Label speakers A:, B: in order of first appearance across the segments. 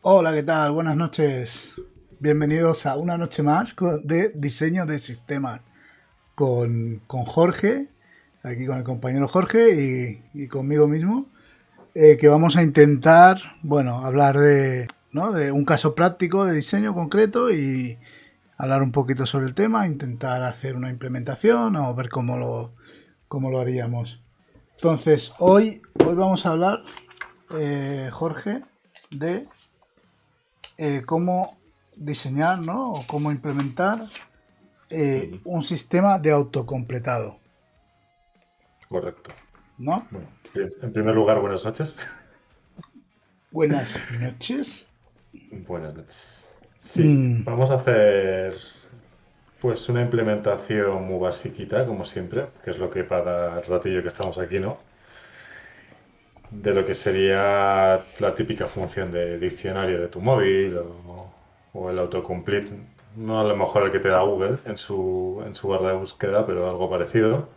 A: Hola, ¿qué tal? Buenas noches. Bienvenidos a una noche más de diseño de sistemas con Jorge, aquí con el compañero Jorge y conmigo mismo, que vamos a intentar, bueno, hablar de, ¿no? de un caso práctico de diseño concreto y hablar un poquito sobre el tema, intentar hacer una implementación o ver cómo lo haríamos. Entonces, hoy vamos a hablar, Jorge, de cómo diseñar, ¿no? O cómo implementar
B: Ujú.
A: un sistema de autocompletado,
B: Correcto.
A: ¿no?
B: Bueno, bien. En primer lugar, buenas noches.
A: Buenas noches.
B: Buenas noches. Sí,
A: Mm,
B: vamos a hacer pues una implementación muy basiquita, como siempre, que es lo que para el ratillo que estamos aquí, ¿no? De lo que sería la típica función de diccionario de tu móvil o el autocomplete. No a lo mejor el que te da Google en su barra de búsqueda, pero algo parecido.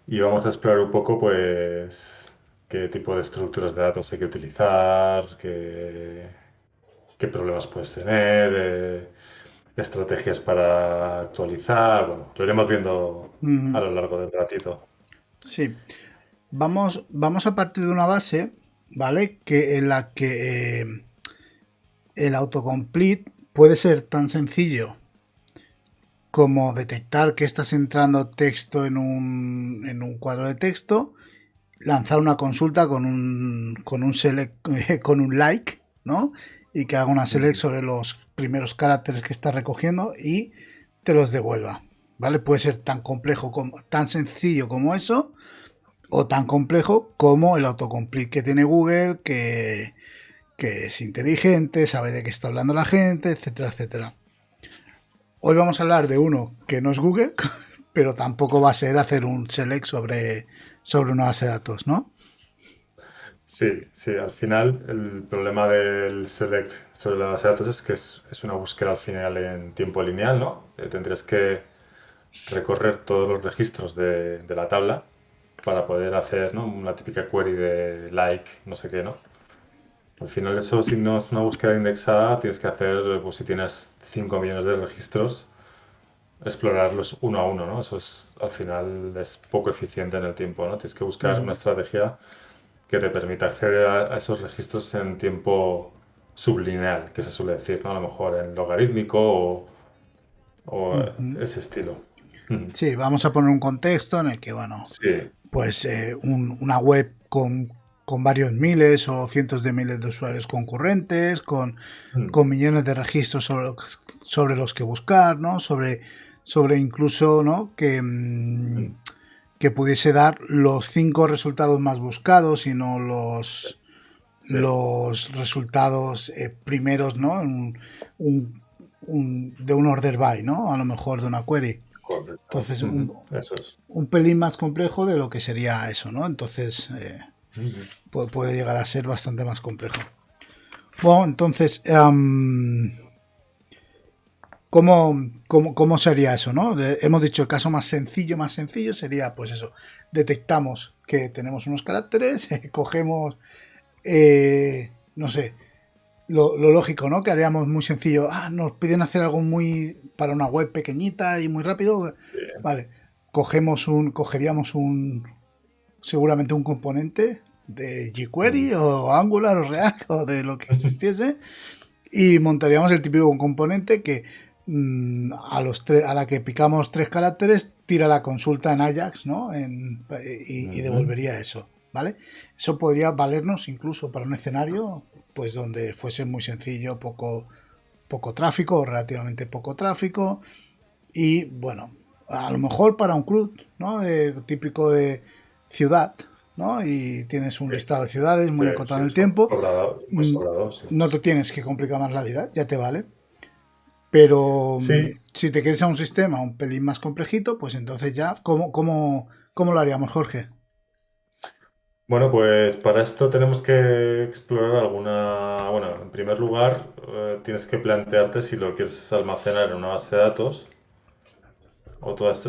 B: Y vamos a explorar un poco, pues, qué tipo de estructuras de datos hay que utilizar, qué problemas puedes tener, estrategias para actualizar. Bueno, lo iremos viendo a
A: mm,
B: lo largo del ratito.
A: sí. Vamos a partir de una base, ¿vale? Que en la que el autocomplete puede ser tan sencillo como detectar que estás entrando texto en un cuadro de texto, lanzar una consulta con un select, con un like, ¿no? Y que haga una select
B: Ujú.
A: sobre los primeros caracteres que está recogiendo y te los devuelva. ¿Vale? Puede ser tan complejo como, tan sencillo como eso, o tan complejo como el autocomplete que tiene Google, que es inteligente, sabe de qué está hablando la gente, etcétera, etcétera. Hoy vamos a hablar de uno que no es Google, pero tampoco va a ser hacer un select sobre una base de datos, ¿no?
B: Sí, sí, al final el problema del select sobre la base de datos es que es una búsqueda al final en tiempo lineal, ¿no? Tendrías que recorrer todos los registros de la tabla para poder hacer, ¿no? Una típica query de like, no sé qué, ¿no? Al final eso, si no es una búsqueda indexada, tienes que hacer, pues si tienes 5 millones de registros, explorarlos uno a uno, ¿no? Eso es, al final es poco eficiente en el tiempo, ¿no? Tienes que
A: Uh
B: buscar una
A: -huh.
B: estrategia que te permita acceder a esos registros en tiempo sublineal, que se suele decir, ¿no? A lo mejor en logarítmico o
A: Uh -huh.
B: ese estilo. Ujú.
A: Sí, vamos a poner un contexto en el que, bueno,
B: Sí.
A: pues una web con varios miles o cientos de miles de usuarios concurrentes,
B: Mm.
A: con millones de registros sobre los que buscar, ¿no? Sobre incluso, ¿no?
B: Mm.
A: Que pudiese dar los 5 resultados más buscados y no
B: Sí. Sí.
A: los resultados primeros, ¿no? De un order by, ¿no? A lo mejor de una query.
B: Correcto.
A: Entonces,
B: Ujú. Eso es.
A: un pelín más complejo de lo que sería eso, ¿no? Entonces,
B: Ujú.
A: puede llegar a ser bastante más complejo. Bueno, entonces, ¿cómo sería eso, no? Hemos dicho el caso más sencillo sería, pues eso, detectamos que tenemos unos caracteres, cogemos, no sé, lo lógico, ¿no? Que haríamos muy sencillo. Ah, nos piden hacer algo muy para una web pequeñita y muy rápido.
B: Bien.
A: Vale, cogeríamos seguramente un componente de
B: Ujú.
A: jQuery o Angular o React o de lo que existiese y montaríamos el típico componente que a la que picamos 3 caracteres tira la consulta en Ajax, ¿no? Y
B: Ujú.
A: devolvería eso, ¿vale? Eso podría valernos incluso para un escenario pues donde fuese muy sencillo, poco tráfico o relativamente poco tráfico y bueno, a lo mejor para un CRUD, ¿no? Típico de ciudad, ¿no? Y tienes un
B: Sí,
A: listado de ciudades
B: sí,
A: muy acotado en
B: sí,
A: el tiempo,
B: sobrado, muy
A: mm,
B: sobrado, sí.
A: no te tienes que complicar más la vida, ya te vale. Pero
B: Sí,
A: si te quieres a un sistema un pelín más complejito, pues entonces ya, ¿cómo lo haríamos, Jorge?
B: bueno, pues para esto tenemos que explorar alguna, bueno, en primer lugar, tienes que plantearte si lo quieres almacenar en una base de datos o todos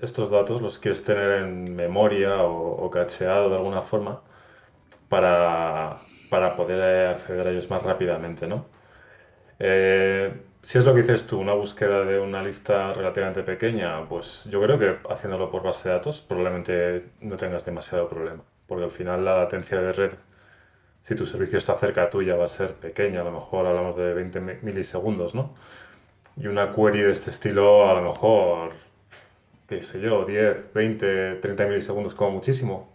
B: estos datos los quieres tener en memoria o cacheado de alguna forma para, para poder acceder a ellos más rápidamente, ¿no? Si es lo que dices tú, una búsqueda de una lista relativamente pequeña, pues yo creo que haciéndolo por base de datos probablemente no tengas demasiado problema, porque al final la latencia de red, si tu servicio está cerca tuya, va a ser pequeña, a lo mejor hablamos de 20 milisegundos, ¿no? Y una query de este estilo, a lo mejor, qué sé yo, 10, 20, 30 milisegundos como muchísimo,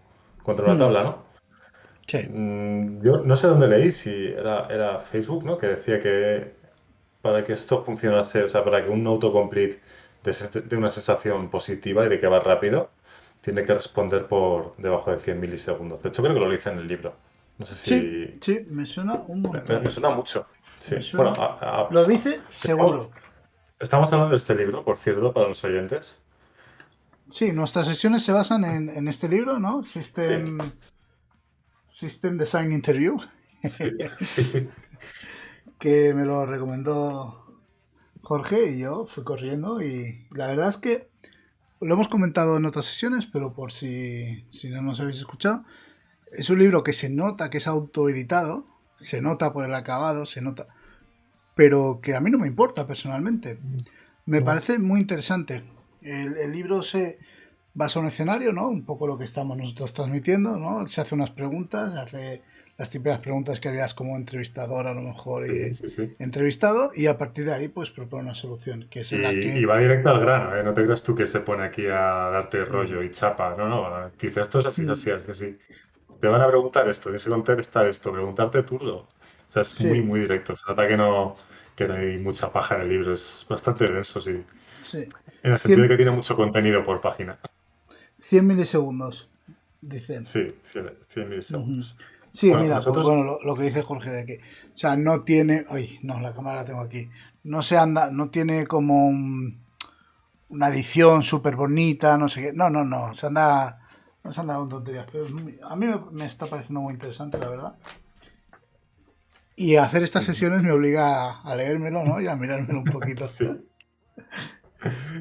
B: contra una
A: Hmm,
B: tabla, ¿no?
A: sí,
B: Yo no sé dónde leí, si era Facebook, ¿no? Que decía que para que esto funcionase, o sea, para que un autocomplete de una sensación positiva y de que va rápido, tiene que responder por debajo de 100 milisegundos. De hecho, creo que lo dice en el libro. No sé
A: sí,
B: si...
A: sí, me suena un
B: Me
A: montón.
B: suena mucho. Sí.
A: Me
B: Bueno,
A: suena. Lo dice
B: estamos,
A: seguro.
B: estamos hablando de este libro, por cierto, para los oyentes.
A: Sí, nuestras sesiones se basan en este libro, ¿no?
B: Sí,
A: System Design Interview,
B: sí, sí.
A: que me lo recomendó Jorge y yo fui corriendo y la verdad es que lo hemos comentado en otras sesiones, pero por si no nos habéis escuchado, es un libro que se nota que es autoeditado, se nota por el acabado, se nota, pero que a mí no me importa personalmente. Me
B: No.
A: parece muy interesante. El libro se basa en un escenario, ¿no? Un poco lo que estamos nosotros transmitiendo, ¿no? Se hace unas preguntas, se hace las típicas preguntas que harías como entrevistador a lo mejor
B: Sí,
A: y
B: sí, sí.
A: entrevistado y a partir de ahí pues propone una solución, que es en la
B: Y
A: que...
B: va directo al grano, ¿eh? No te creas tú que se pone aquí a darte
A: eh,
B: rollo y chapa. No, no. Dice, esto es así, es así. Te van a preguntar esto, tienes que contestar esto, preguntarte tú. O sea, es muy,
A: sí,
B: muy directo. Se trata que no hay mucha paja en el libro, es bastante denso, sí.
A: sí.
B: En el sentido de
A: 100,
B: que tiene mucho contenido por página.
A: 100 milisegundos, dicen.
B: Sí, 100
A: Ujú.
B: milisegundos.
A: Sí,
B: Bueno,
A: mira, pues
B: nosotros,
A: bueno, lo que dice Jorge de que, o sea, no tiene, ay, no, la cámara la tengo aquí, no se anda, no tiene como una edición súper bonita, no sé qué, no, no, no, no se anda con tonterías, pero a mí me está pareciendo muy interesante, la verdad. Y hacer estas
B: ujú,
A: sesiones me obliga a leérmelo, ¿no? Y a mirármelo un poquito.
B: sí.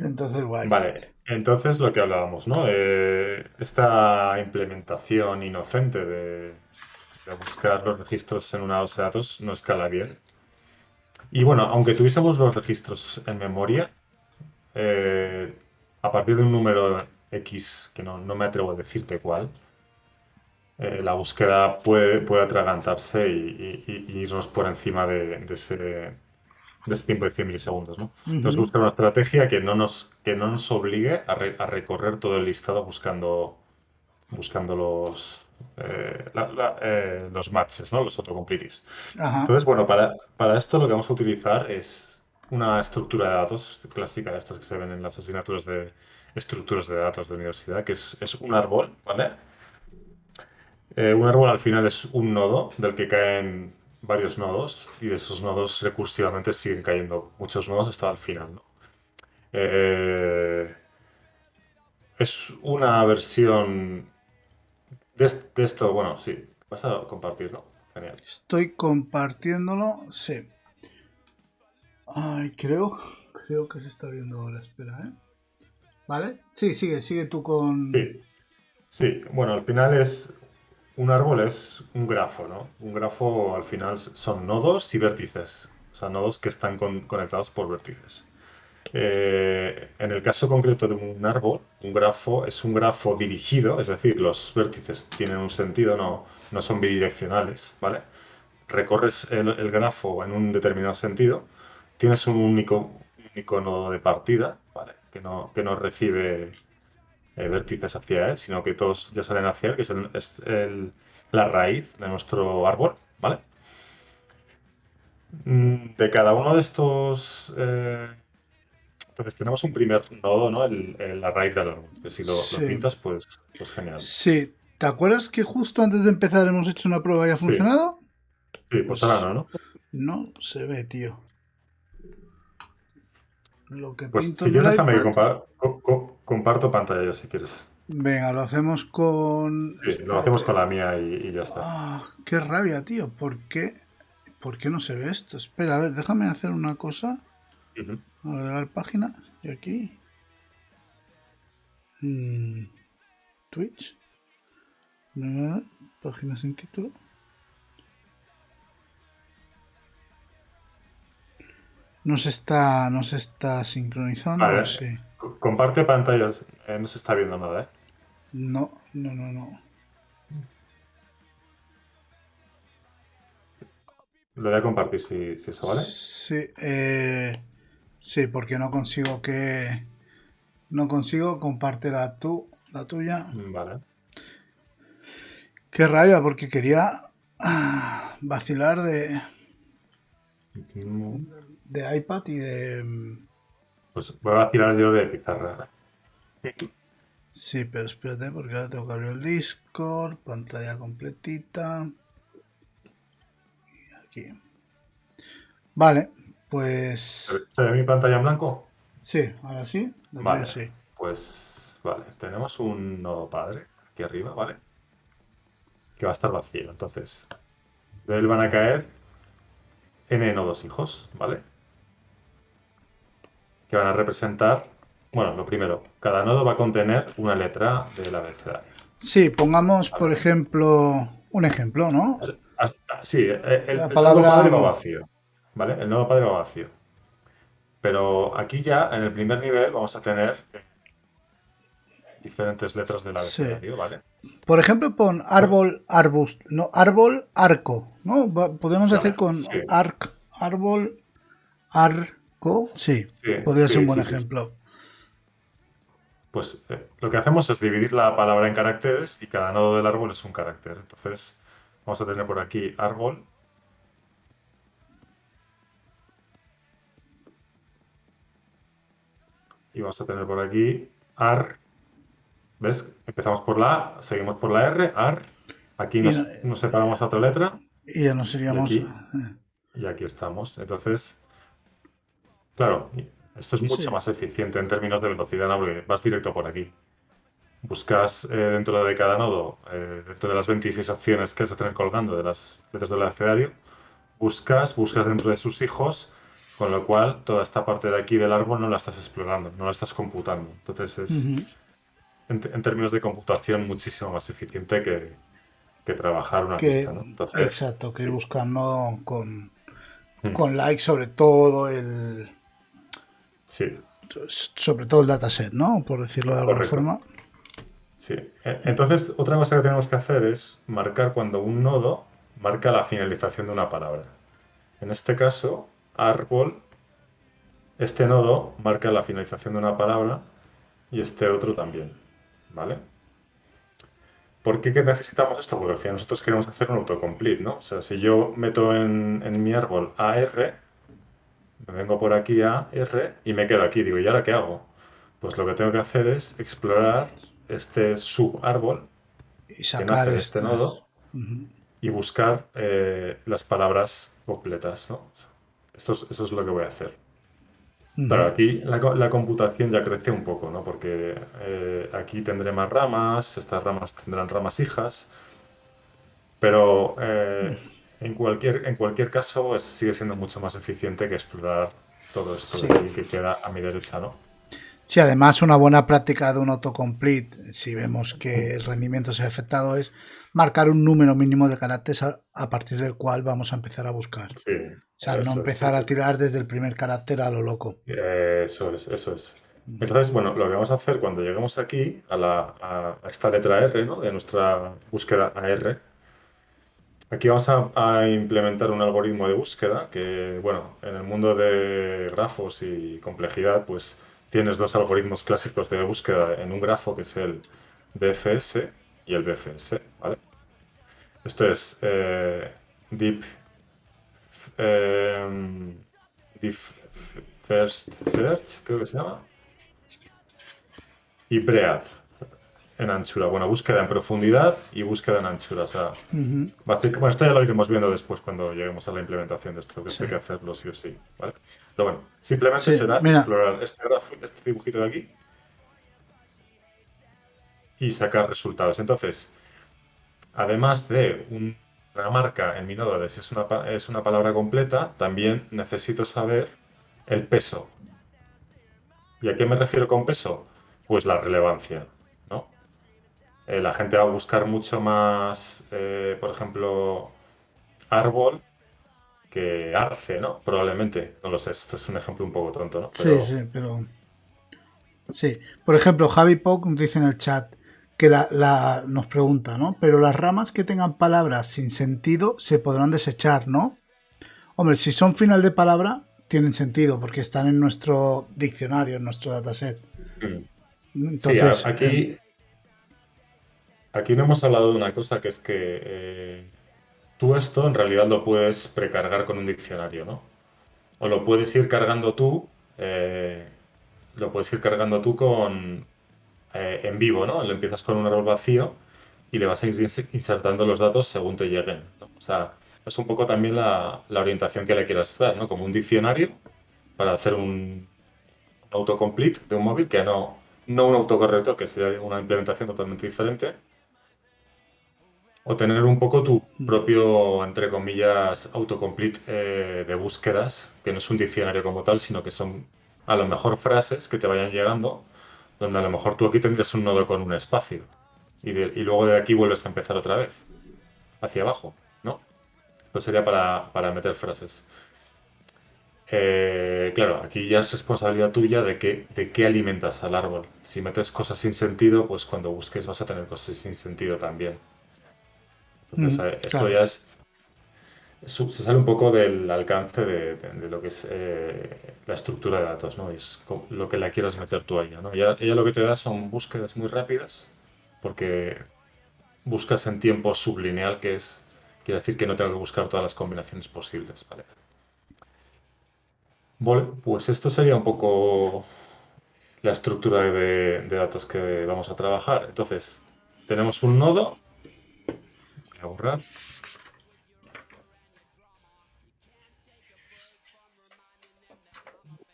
A: Entonces, guay.
B: Vale, entonces lo que hablábamos, ¿no? Esta implementación inocente de buscar los registros en una base de datos no escala bien. Y bueno, aunque tuviésemos los registros en memoria, eh, a partir de un número X, que no me atrevo a decirte cuál, la búsqueda puede atragantarse y irnos por encima de ese tiempo de 100 milisegundos, ¿no? Tenemos que
A: Ujú.
B: buscar una estrategia que no nos obligue a recorrer todo el listado buscando los matches, ¿no? Los autocompletes.
A: Ajá.
B: Entonces, bueno, para esto lo que vamos a utilizar es una estructura de datos clásica de estas que se ven en las asignaturas de estructuras de datos de universidad, que es un árbol, ¿vale? Un árbol al final es un nodo del que caen varios nodos y de esos nodos recursivamente siguen cayendo muchos nodos hasta el final, ¿no? Eh, es una versión de esto, bueno, sí, vas a compartirlo. Genial.
A: Estoy compartiéndolo, sí. Ay, creo que se está viendo ahora, espera, ¿eh? ¿Vale? Sí, sigue tú con...
B: Sí, sí, bueno, al final es un árbol es un grafo, ¿no? Un grafo al final son nodos y vértices, o sea, nodos que están conectados por vértices. En el caso concreto de un árbol, un grafo es un grafo dirigido, es decir, los vértices tienen un sentido, no son bidireccionales, ¿vale? Recorres el grafo en un determinado sentido, tienes un único nodo de partida, ¿vale? Que no recibe vértices hacia él, sino que todos ya salen hacia él, que la raíz de nuestro árbol, ¿vale? De cada uno de estos entonces tenemos un primer nodo, ¿no? La raíz del árbol. Que si lo
A: Sí.
B: pintas, pues genial.
A: Sí. ¿Te acuerdas que justo antes de empezar hemos hecho una prueba y ha
B: Sí,
A: funcionado?
B: sí, pues ahora
A: Pues
B: no, ¿no?
A: no se ve, tío. Lo que
B: Pues
A: pinto
B: si
A: en
B: quieres,
A: el
B: déjame que
A: iPad.
B: comparto pantalla yo, si quieres.
A: Venga, lo hacemos con...
B: Sí, lo hacemos
A: Espérate.
B: con la mía y ya está.
A: Ah, qué rabia, tío. ¿Por qué? ¿Por qué no se ve esto? Espera, a ver, déjame hacer una cosa.
B: Ujú.
A: Agregar página. Y aquí. Twitch. Página sin título. no se está sincronizando, ¿o
B: Vale,
A: sí?
B: comparte pantallas. No se está viendo nada, ¿eh?
A: No, no, no, no.
B: Lo voy a compartir si eso vale.
A: Sí, sí, porque no consigo comparte la tuya.
B: Vale.
A: Qué rabia, porque quería vacilar de,
B: Mm,
A: de iPad y de...
B: Pues voy a tirar yo de pizarra.
A: Sí, pero espérate, porque ahora tengo que abrir el Discord, pantalla completita. Aquí. Vale, pues
B: ¿Se ve mi pantalla en blanco?
A: sí, ahora sí, la tuya
B: Vale,
A: sí.
B: pues vale, tenemos un nodo padre aquí arriba, ¿vale? Que va a estar vacío. Entonces, de él van a caer n nodos hijos, ¿vale? Que van a representar, bueno, lo primero, cada nodo va a contener una letra del abecedario,
A: Sí, pongamos, por
B: ¿vale?
A: ejemplo, un ejemplo, ¿no?
B: Sí,
A: La
B: el nodo
A: palabra
B: padre va vacío, ¿vale? El nodo padre va vacío. Pero aquí ya, en el primer nivel, vamos a tener diferentes letras del
A: sí.
B: abecedario, ¿vale?
A: Por ejemplo, pon
B: Pues,
A: árbol, arbusto, no, árbol, arco, ¿no? Podemos hacer
B: vale,
A: con
B: sí,
A: árbol, arco, sí,
B: sí,
A: podría ser un
B: sí,
A: buen
B: sí, sí.
A: ejemplo.
B: Pues lo que hacemos es dividir la palabra en caracteres y cada nodo del árbol es un carácter. Entonces, vamos a tener por aquí árbol y vamos a tener por aquí ar. ¿Ves? Empezamos por la A, seguimos por la R, ar. Aquí
A: Y, no-
B: nos separamos a otra letra
A: y ya no
B: y
A: seríamos...
B: aquí, y aquí estamos. Entonces, claro, esto es mucho
A: Sí,
B: más eficiente en términos de velocidad, ¿no? Porque vas directo por aquí. Buscas dentro de cada nodo, dentro de las 26 opciones que vas a tener colgando de las letras del abecedario, buscas dentro de sus hijos, con lo cual toda esta parte de aquí del árbol no la estás explorando, no la estás computando. Entonces es,
A: ujú,
B: en términos de computación, muchísimo más eficiente que trabajar una lista, ¿no? Entonces,
A: exacto, que ir
B: sí.
A: buscando
B: Mm,
A: con like
B: sí,
A: sobre todo el dataset, ¿no? Por decirlo de alguna
B: correcto.
A: forma.
B: Sí. Entonces, otra cosa que tenemos que hacer es marcar cuando un nodo marca la finalización de una palabra. En este caso, árbol, este nodo marca la finalización de una palabra y este otro también, ¿vale? ¿Por qué que necesitamos esto? Porque al final nosotros queremos hacer un autocomplete, ¿no? O sea, si yo meto en mi árbol AR, me vengo por aquí a R y me quedo aquí, digo, ¿y ahora qué hago? Pues lo que tengo que hacer es explorar este subárbol
A: Y
B: que
A: sacar
B: nace de este
A: estas.
B: nodo y buscar las palabras completas, ¿no? Eso es lo que voy a hacer. Claro,
A: Ujú.
B: aquí la computación ya crece un poco, ¿no? Porque aquí tendré más ramas, estas ramas tendrán ramas hijas, pero en cualquier caso sigue siendo mucho más eficiente que explorar todo esto
A: Sí.
B: de aquí que queda a mi derecha, ¿no?
A: Sí, además una buena práctica de un autocomplete, si vemos que
B: Mm.
A: el rendimiento se ha afectado, es marcar un número mínimo de caracteres a partir del cual vamos a empezar a buscar.
B: Sí,
A: O sea, no
B: sí,
A: empezar
B: sí.
A: a tirar desde el primer carácter a lo loco.
B: Eso es, eso es. Entonces, bueno, lo que vamos a hacer cuando lleguemos aquí a esta letra R, ¿no? De nuestra búsqueda AR, aquí vamos a implementar un algoritmo de búsqueda que, bueno, en el mundo de grafos y complejidad, pues tienes dos algoritmos clásicos de búsqueda en un grafo, que es el DFS y el BFS, ¿vale? Esto es Deep, em, Deep First Search, creo que se llama, y Breadth en anchura. Bueno, búsqueda en profundidad y búsqueda en anchura. O sea, bueno, esto ya lo iremos viendo después cuando lleguemos a la implementación de esto, que
A: Sí.
B: esto hay que hacerlo sí o sí, ¿vale? Pero bueno, simplemente
A: Sí,
B: será
A: mira,
B: explorar este grafo, este dibujito de aquí y sacar resultados. Entonces, además de una marca en mi nodo de si es una palabra completa, también necesito saber el peso. ¿Y a qué me refiero con peso? Pues la relevancia, ¿no? La gente va a buscar mucho más, por ejemplo, árbol que Arce, ¿no? Probablemente. No lo sé, esto es un ejemplo un poco tonto, ¿no?
A: Sí, sí, pero sí. Por ejemplo, Javi Poc nos dice en el chat que nos pregunta, ¿no? Pero las ramas que tengan palabras sin sentido se podrán desechar, ¿no? Hombre, si son final de palabra, tienen sentido porque están en nuestro diccionario, en nuestro dataset.
B: Mm. Sí,
A: Entonces,
B: aquí no hemos hablado de una cosa que es que tú esto en realidad lo puedes precargar con un diccionario, ¿no? O lo puedes ir cargando tú, eh, lo puedes ir cargando tú en vivo, ¿no? Le empiezas con un árbol vacío y le vas a ir insertando los datos según te lleguen, ¿no? O sea, es un poco también la orientación que le quieras dar, ¿no? Como un diccionario para hacer un autocomplete de un móvil que no un autocorrector, que sería una implementación totalmente diferente, o tener un poco tu propio, entre comillas, autocomplete de búsquedas, que no es un diccionario como tal, sino que son a lo mejor frases que te vayan llegando, donde a lo mejor tú aquí tendrías un nodo con un espacio y luego de aquí vuelves a empezar otra vez, hacia abajo, ¿no? Esto sería para meter frases. Claro, aquí ya es responsabilidad tuya de qué alimentas al árbol. Si metes cosas sin sentido, pues cuando busques vas a tener cosas sin sentido también. Entonces, esto
A: claro.
B: ya se sale un poco del alcance de lo que es la estructura de datos, ¿no? Es lo que la quieras meter tú a ella, ¿no? Ella lo que te da son búsquedas muy rápidas, porque buscas en tiempo sublineal, quiere decir que no tengo que buscar todas las combinaciones posibles, ¿vale? Vale, pues esto sería un poco la estructura de datos que vamos a trabajar. Entonces, tenemos un nodo, voy a borrar,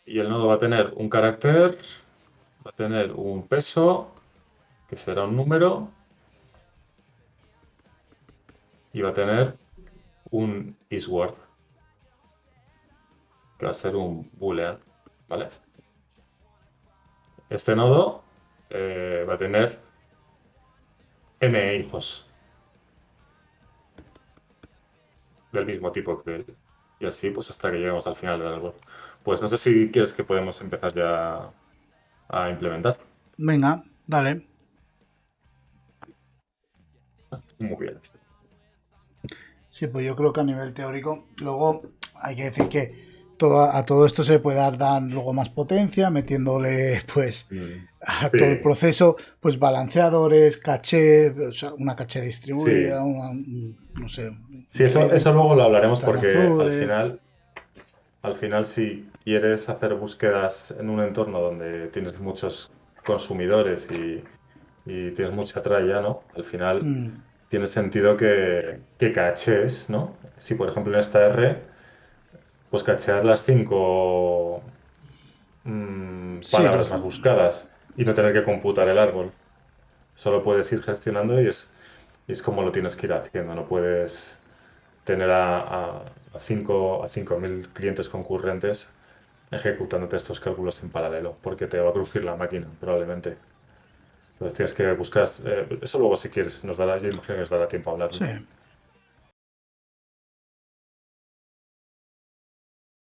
B: y el nodo va a tener un carácter, va a tener un peso, que será un número, y va a tener un isWord, que va a ser un boolean, ¿vale? Este nodo va a tener n hijos del mismo tipo que él. Y así, pues hasta que lleguemos al final del árbol. Pues no sé si quieres que podemos empezar ya a implementar.
A: Venga, dale.
B: Muy bien.
A: Sí, pues yo creo que a nivel teórico, luego hay que decir que a todo esto se puede dar luego más potencia, metiéndole pues
B: Mm.
A: a todo el
B: Sí,
A: proceso, pues balanceadores, caché, o sea, una caché
B: sí.
A: distribuida, no sé,
B: Sí, eso
A: redes,
B: luego lo hablaremos
A: están
B: porque
A: azules.
B: al final, si quieres hacer búsquedas en un entorno donde tienes muchos consumidores y tienes mucha tralla, ¿no? Al final
A: Mm,
B: tiene sentido que caches, ¿no? Si por ejemplo en esta R, pues cachear las cinco
A: sí,
B: palabras más buscadas y no tener que computar el árbol. Solo puedes ir gestionando y es como lo tienes que ir haciendo. No puedes tener a 5.000 clientes concurrentes ejecutándote estos cálculos en paralelo, porque te va a crujir la máquina, probablemente. Entonces tienes que buscar, eso luego si quieres nos dará, yo imagino que nos dará tiempo a
A: sí.
B: hablarlo.